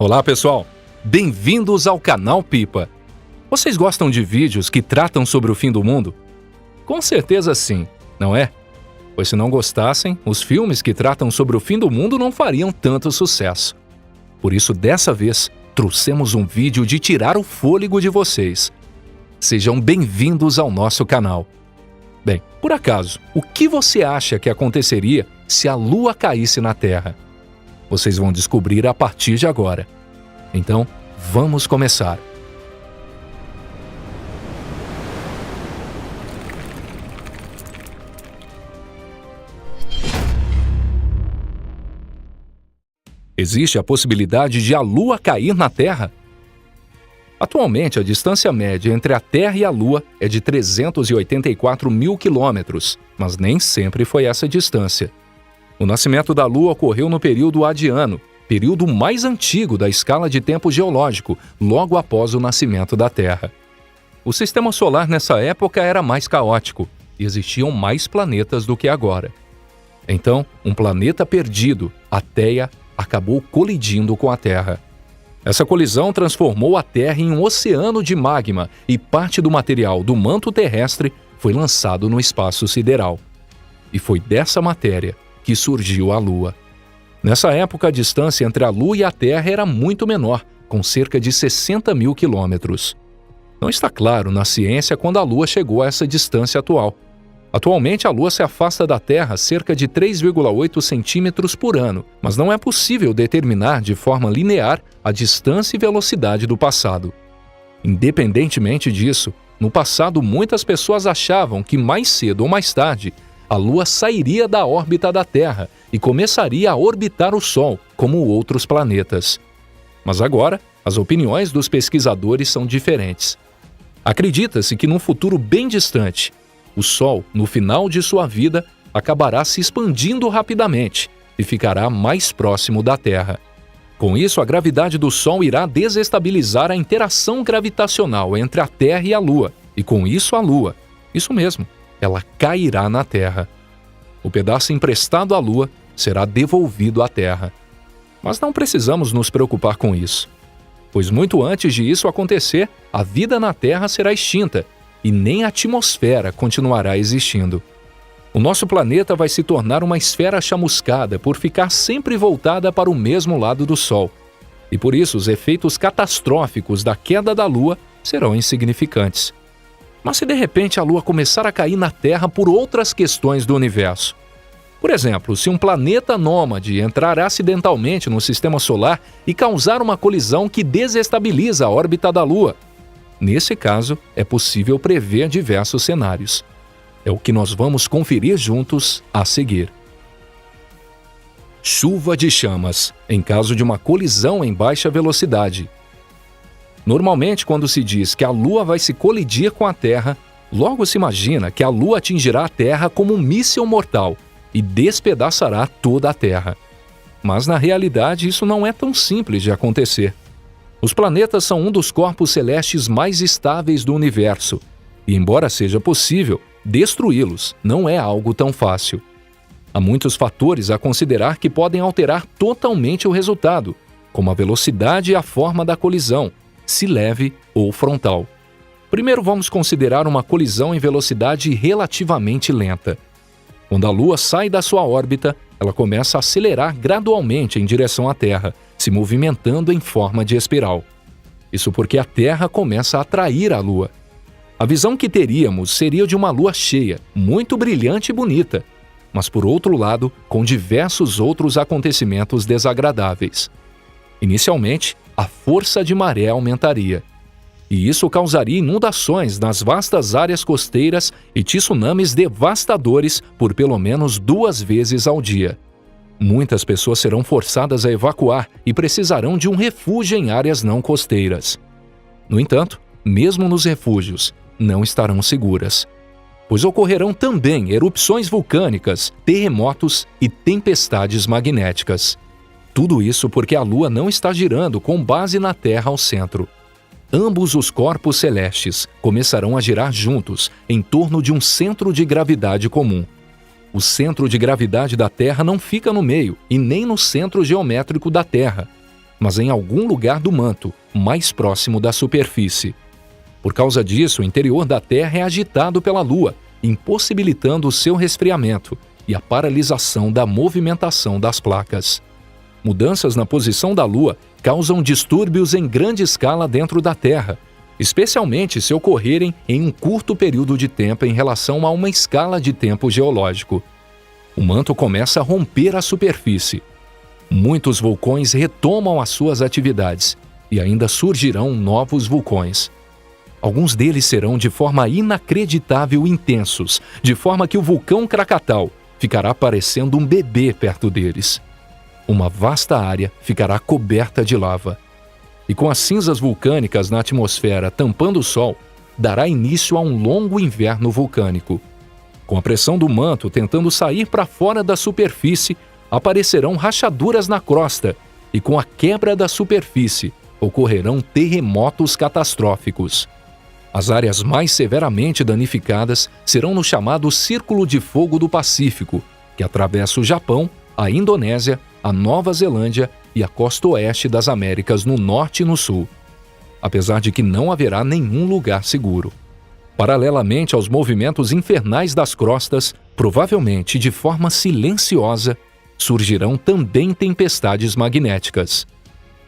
Olá, pessoal! Bem-vindos ao canal Pipa. Vocês gostam de vídeos que tratam sobre o fim do mundo? Com certeza sim, não é? Pois se não gostassem, os filmes que tratam sobre o fim do mundo não fariam tanto sucesso. Por isso, dessa vez, trouxemos um vídeo de tirar o fôlego de vocês. Sejam bem-vindos ao nosso canal. Bem, por acaso, o que você acha que aconteceria se a Lua caísse na Terra? Vocês vão descobrir a partir de agora. Então, vamos começar. Existe a possibilidade de a Lua cair na Terra? Atualmente, a distância média entre a Terra e a Lua é de 384 mil quilômetros, mas nem sempre foi essa distância. O nascimento da Lua ocorreu no período Adiano, período mais antigo da escala de tempo geológico, logo após o nascimento da Terra. O sistema solar nessa época era mais caótico e existiam mais planetas do que agora. Então, um planeta perdido, a Theia, acabou colidindo com a Terra. Essa colisão transformou a Terra em um oceano de magma e parte do material do manto terrestre foi lançado no espaço sideral. E foi dessa matéria que surgiu a Lua. Nessa época, a distância entre a Lua e a Terra era muito menor, com cerca de 60 mil quilômetros. Não está claro na ciência quando a Lua chegou a essa distância atual. Atualmente, a Lua se afasta da Terra cerca de 3,8 centímetros por ano, mas não é possível determinar de forma linear a distância e velocidade do passado. Independentemente disso, no passado muitas pessoas achavam que mais cedo ou mais tarde, a Lua sairia da órbita da Terra e começaria a orbitar o Sol, como outros planetas. Mas agora, as opiniões dos pesquisadores são diferentes. Acredita-se que num futuro bem distante, o Sol, no final de sua vida, acabará se expandindo rapidamente e ficará mais próximo da Terra. Com isso, a gravidade do Sol irá desestabilizar a interação gravitacional entre a Terra e a Lua, e com isso a Lua. Isso mesmo, ela cairá na Terra. O pedaço emprestado à Lua será devolvido à Terra. Mas não precisamos nos preocupar com isso, pois muito antes de isso acontecer, a vida na Terra será extinta e nem a atmosfera continuará existindo. O nosso planeta vai se tornar uma esfera chamuscada por ficar sempre voltada para o mesmo lado do Sol. E por isso os efeitos catastróficos da queda da Lua serão insignificantes. Mas se de repente a Lua começar a cair na Terra por outras questões do universo? Por exemplo, se um planeta nômade entrar acidentalmente no sistema solar e causar uma colisão que desestabiliza a órbita da Lua. Nesse caso, é possível prever diversos cenários. É o que nós vamos conferir juntos a seguir. Chuva de chamas, em caso de uma colisão em baixa velocidade. Normalmente, quando se diz que a Lua vai se colidir com a Terra, logo se imagina que a Lua atingirá a Terra como um míssil mortal e despedaçará toda a Terra. Mas, na realidade, isso não é tão simples de acontecer. Os planetas são um dos corpos celestes mais estáveis do universo, e embora seja possível, destruí-los não é algo tão fácil. Há muitos fatores a considerar que podem alterar totalmente o resultado, como a velocidade e a forma da colisão, se leve ou frontal. Primeiro vamos considerar uma colisão em velocidade relativamente lenta. Quando a Lua sai da sua órbita, ela começa a acelerar gradualmente em direção à Terra, se movimentando em forma de espiral. Isso porque a Terra começa a atrair a Lua. A visão que teríamos seria de uma lua cheia, muito brilhante e bonita, mas por outro lado, com diversos outros acontecimentos desagradáveis. Inicialmente, a força de maré aumentaria, e isso causaria inundações nas vastas áreas costeiras e tsunamis devastadores por pelo menos 2 vezes ao dia. Muitas pessoas serão forçadas a evacuar e precisarão de um refúgio em áreas não costeiras. No entanto, mesmo nos refúgios, não estarão seguras, pois ocorrerão também erupções vulcânicas, terremotos e tempestades magnéticas. Tudo isso porque a Lua não está girando com base na Terra ao centro. Ambos os corpos celestes começarão a girar juntos em torno de um centro de gravidade comum. O centro de gravidade da Terra não fica no meio e nem no centro geométrico da Terra. mas em algum lugar do manto, mais próximo da superfície. Por causa disso, o interior da Terra é agitado pela Lua, impossibilitando o seu resfriamento e a paralisação da movimentação das placas. Mudanças na posição da Lua causam distúrbios em grande escala dentro da Terra, especialmente se ocorrerem em um curto período de tempo em relação a uma escala de tempo geológico. O manto começa a romper a superfície. Muitos vulcões retomam as suas atividades e ainda surgirão novos vulcões. Alguns deles serão de forma inacreditável intensos, de forma que o vulcão Krakatau ficará parecendo um bebê perto deles. Uma vasta área ficará coberta de lava. E com as cinzas vulcânicas na atmosfera tampando o Sol, dará início a um longo inverno vulcânico. Com a pressão do manto tentando sair para fora da superfície, aparecerão rachaduras na crosta, e com a quebra da superfície, ocorrerão terremotos catastróficos. As áreas mais severamente danificadas serão no chamado Círculo de Fogo do Pacífico, que atravessa o Japão, a Indonésia, a Nova Zelândia e a costa oeste das Américas no norte e no sul, apesar de que não haverá nenhum lugar seguro. Paralelamente aos movimentos infernais das crostas, provavelmente de forma silenciosa, surgirão também tempestades magnéticas.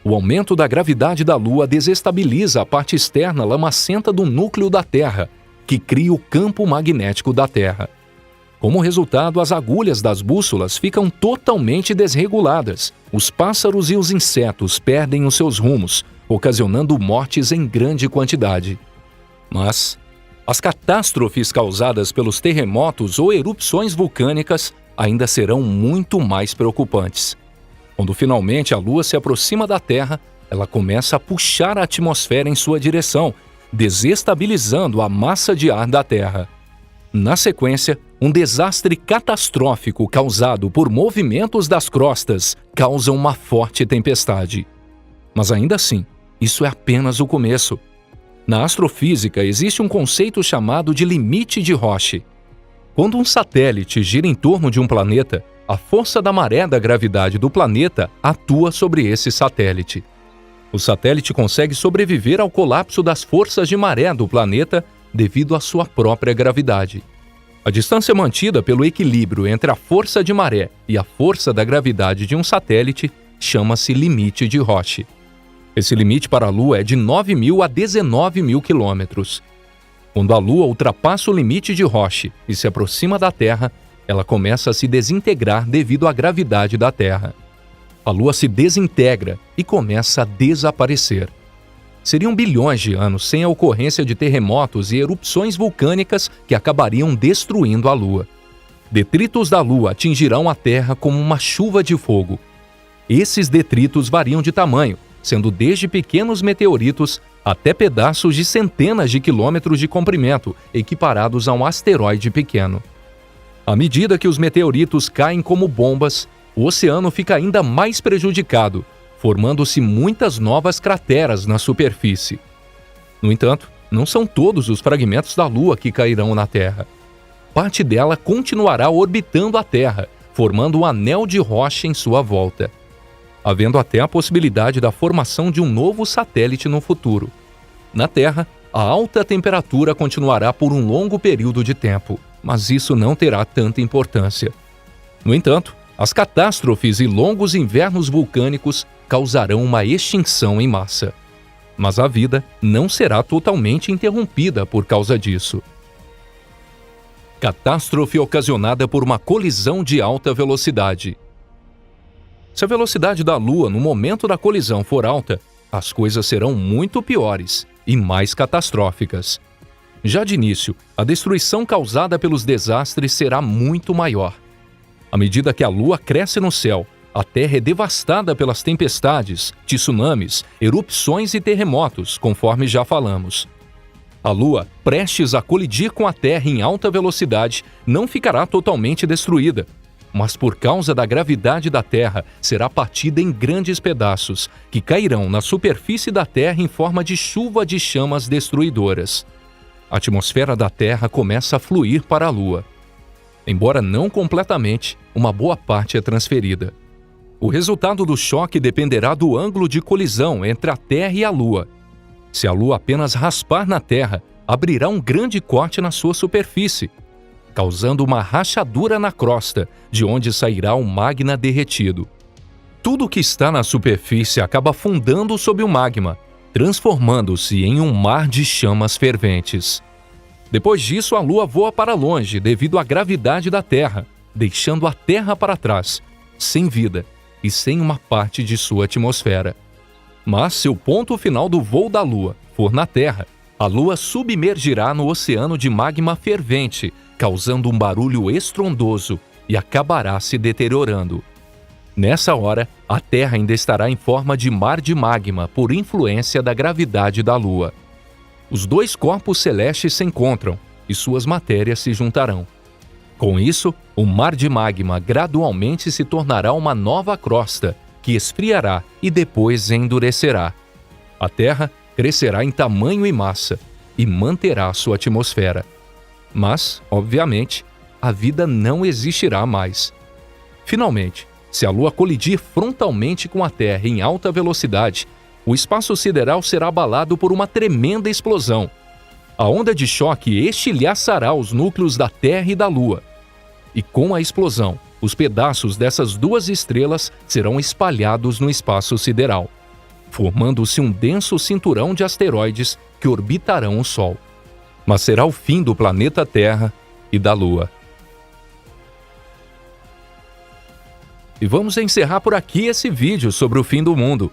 O aumento da gravidade da Lua desestabiliza a parte externa lamacenta do núcleo da Terra, que cria o campo magnético da Terra. Como resultado, as agulhas das bússolas ficam totalmente desreguladas. Os pássaros e os insetos perdem os seus rumos, ocasionando mortes em grande quantidade. Mas as catástrofes causadas pelos terremotos ou erupções vulcânicas ainda serão muito mais preocupantes. Quando finalmente a Lua se aproxima da Terra, ela começa a puxar a atmosfera em sua direção, desestabilizando a massa de ar da Terra. Na sequência, um desastre catastrófico causado por movimentos das crostas causa uma forte tempestade. Mas ainda assim, isso é apenas o começo. Na astrofísica existe um conceito chamado de limite de Roche. Quando um satélite gira em torno de um planeta, a força da maré da gravidade do planeta atua sobre esse satélite. O satélite consegue sobreviver ao colapso das forças de maré do planeta devido à sua própria gravidade. A distância mantida pelo equilíbrio entre a força de maré e a força da gravidade de um satélite chama-se limite de Roche. Esse limite para a Lua é de 9.000 a 19.000 quilômetros. Quando a Lua ultrapassa o limite de Roche e se aproxima da Terra, ela começa a se desintegrar devido à gravidade da Terra. A Lua se desintegra e começa a desaparecer. Seriam bilhões de anos sem a ocorrência de terremotos e erupções vulcânicas que acabariam destruindo a Lua. Detritos da Lua atingirão a Terra como uma chuva de fogo. Esses detritos variam de tamanho, sendo desde pequenos meteoritos até pedaços de centenas de quilômetros de comprimento, equiparados a um asteroide pequeno. À medida que os meteoritos caem como bombas, o oceano fica ainda mais prejudicado, formando-se muitas novas crateras na superfície. No entanto, não são todos os fragmentos da Lua que cairão na Terra. Parte dela continuará orbitando a Terra, formando um anel de rocha em sua volta, havendo até a possibilidade da formação de um novo satélite no futuro. Na Terra, a alta temperatura continuará por um longo período de tempo, mas isso não terá tanta importância. No entanto, as catástrofes e longos invernos vulcânicos causarão uma extinção em massa. Mas a vida não será totalmente interrompida por causa disso. Catástrofe ocasionada por uma colisão de alta velocidade. Se a velocidade da Lua no momento da colisão for alta, as coisas serão muito piores e mais catastróficas. Já de início, a destruição causada pelos desastres será muito maior. À medida que a Lua cresce no céu, a Terra é devastada pelas tempestades, tsunamis, erupções e terremotos, conforme já falamos. A Lua, prestes a colidir com a Terra em alta velocidade, não ficará totalmente destruída, mas por causa da gravidade da Terra, será partida em grandes pedaços, que cairão na superfície da Terra em forma de chuva de chamas destruidoras. A atmosfera da Terra começa a fluir para a Lua. Embora não completamente, uma boa parte é transferida. O resultado do choque dependerá do ângulo de colisão entre a Terra e a Lua. Se a Lua apenas raspar na Terra, abrirá um grande corte na sua superfície, causando uma rachadura na crosta, de onde sairá um magma derretido. Tudo que está na superfície acaba afundando sob o magma, transformando-se em um mar de chamas ferventes. Depois disso, a Lua voa para longe devido à gravidade da Terra, deixando a Terra para trás, sem vida e sem uma parte de sua atmosfera. Mas se o ponto final do voo da Lua for na Terra, a Lua submergirá no oceano de magma fervente, causando um barulho estrondoso e acabará se deteriorando. Nessa hora, a Terra ainda estará em forma de mar de magma por influência da gravidade da Lua. Os dois corpos celestes se encontram e suas matérias se juntarão. Com isso, o mar de magma gradualmente se tornará uma nova crosta, que esfriará e depois endurecerá. A Terra crescerá em tamanho e massa e manterá sua atmosfera. Mas, obviamente, a vida não existirá mais. Finalmente, se a Lua colidir frontalmente com a Terra em alta velocidade, o espaço sideral será abalado por uma tremenda explosão. A onda de choque estilhaçará os núcleos da Terra e da Lua. E com a explosão, os pedaços dessas duas estrelas serão espalhados no espaço sideral, formando-se um denso cinturão de asteroides que orbitarão o Sol. Mas será o fim do planeta Terra e da Lua. E vamos encerrar por aqui esse vídeo sobre o fim do mundo.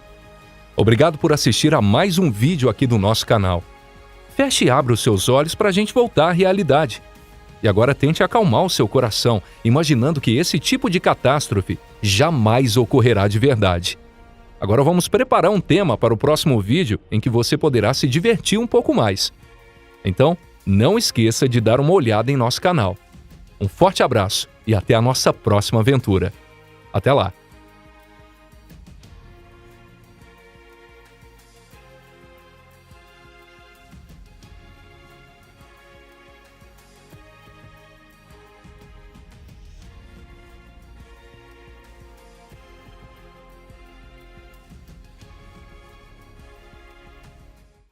Obrigado por assistir a mais um vídeo aqui do nosso canal. Feche e abra os seus olhos para a gente voltar à realidade. E agora tente acalmar o seu coração, imaginando que esse tipo de catástrofe jamais ocorrerá de verdade. Agora vamos preparar um tema para o próximo vídeo em que você poderá se divertir um pouco mais. Então, não esqueça de dar uma olhada em nosso canal. Um forte abraço e até a nossa próxima aventura. Até lá!